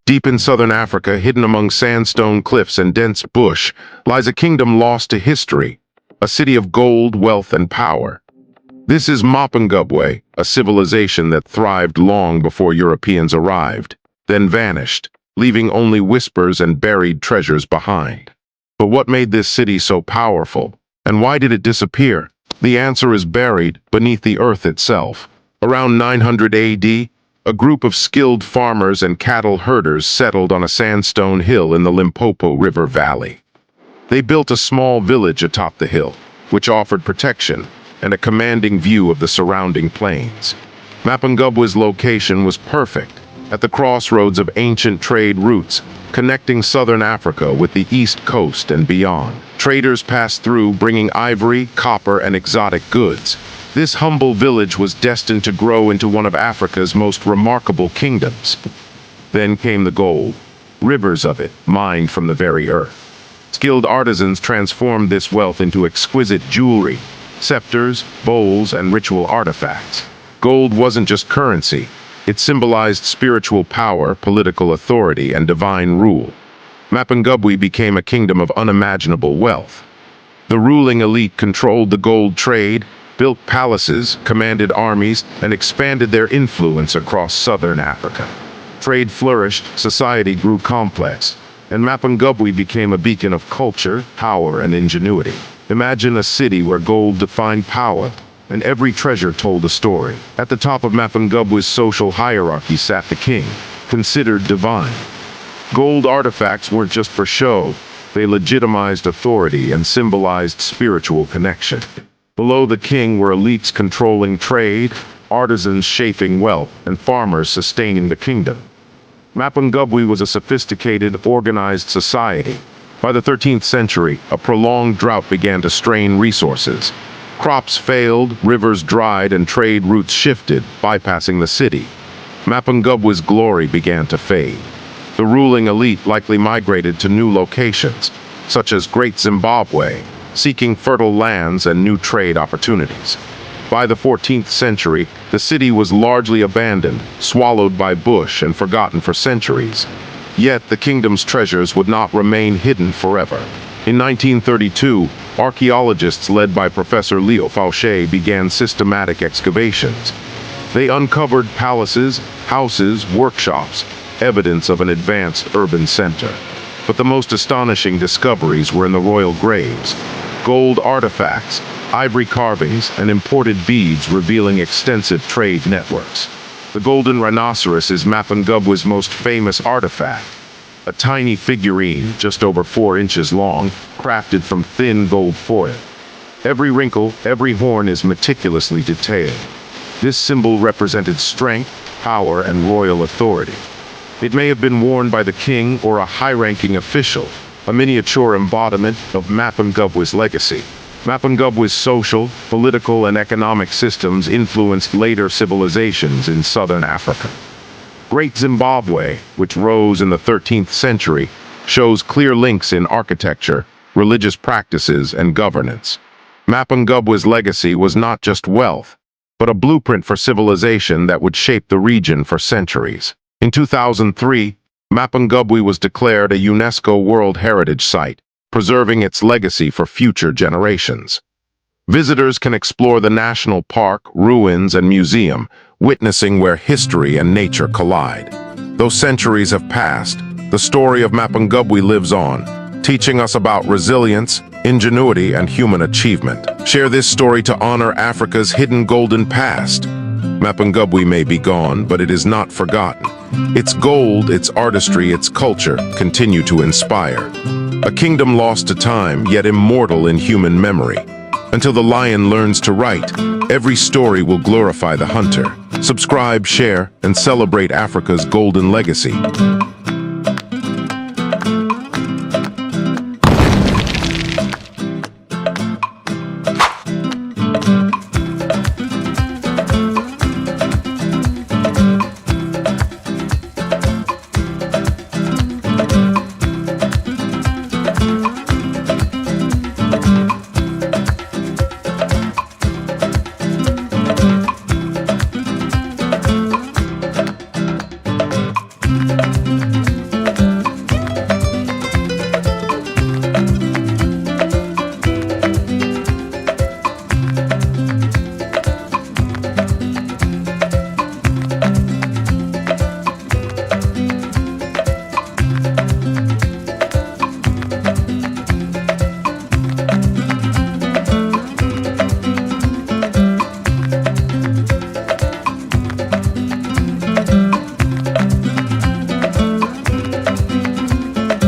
Deep in southern Africa, hidden among sandstone cliffs and dense bush, lies a kingdom lost to history, a city of gold, wealth, and power. This is Mapungubwe, a civilization that thrived long before Europeans arrived, then vanished, leaving only whispers and buried treasures behind. But what made this city so powerful, and why did it disappear? The answer is buried beneath the earth itself. Around 900 AD, a group of skilled farmers and cattle herders settled on a sandstone hill in the Limpopo River Valley. They built a small village atop the hill, which offered protection and a commanding view of the surrounding plains. Mapungubwe's location was perfect, at the crossroads of ancient trade routes, connecting southern Africa with the east coast and beyond. Traders passed through, bringing ivory, copper, and exotic goods. This humble village was destined to grow into one of Africa's most remarkable kingdoms. Then came the gold, rivers of it, mined from the very earth. Skilled artisans transformed this wealth into exquisite jewelry, scepters, bowls, and ritual artifacts. Gold wasn't just currency. It symbolized spiritual power, political authority, and divine rule. Mapungubwe became a kingdom of unimaginable wealth. The ruling elite controlled the gold trade, built palaces, commanded armies, and expanded their influence across southern Africa. Trade flourished, society grew complex, and Mapungubwe became a beacon of culture, power, and ingenuity. Imagine a city where gold defined power, and every treasure told a story. At the top of Mapungubwe's social hierarchy sat the king, considered divine. Gold artifacts weren't just for show, they legitimized authority and symbolized spiritual connection. Below the king were elites controlling trade, artisans shaping wealth, and farmers sustaining the kingdom. Mapungubwe was a sophisticated, organized society. By the 13th century, a prolonged drought began to strain resources. Crops failed, rivers dried, and trade routes shifted, bypassing the city. Mapungubwe's glory began to fade. The ruling elite likely migrated to new locations, such as Great Zimbabwe, seeking fertile lands and new trade opportunities. By the 14th century, the city was largely abandoned, swallowed by bush, and forgotten for centuries. Yet the kingdom's treasures would not remain hidden forever. In 1932, archaeologists led by Professor Leo Fauché began systematic excavations. They uncovered palaces, houses, workshops, evidence of an advanced urban center. But the most astonishing discoveries were in the royal graves. Gold artifacts, ivory carvings, and imported beads revealing extensive trade networks. The golden rhinoceros is Mapungubwe's most famous artifact. A tiny figurine, just over 4 inches long, crafted from thin gold foil. Every wrinkle, every horn is meticulously detailed. This symbol represented strength, power, and royal authority. It may have been worn by the king or a high-ranking official, a miniature embodiment of Mapungubwe's legacy. Mapungubwe's social, political, and economic systems influenced later civilizations in southern Africa. Great Zimbabwe, which rose in the 13th century, shows clear links in architecture, religious practices, and governance. Mapungubwe's legacy was not just wealth, but a blueprint for civilization that would shape the region for centuries. In 2003, Mapungubwe was declared a UNESCO World Heritage Site, preserving its legacy for future generations. Visitors can explore the national park, ruins, and museum, witnessing where history and nature collide. Though centuries have passed, the story of Mapungubwe lives on, teaching us about resilience, ingenuity, and human achievement. Share this story to honor Africa's hidden golden past. Mapungubwe may be gone, but it is not forgotten. Its gold, its artistry, its culture continue to inspire. A kingdom lost to time, yet immortal in human memory. Until the lion learns to write, every story will glorify the hunter. Subscribe, share, and celebrate Africa's golden legacy.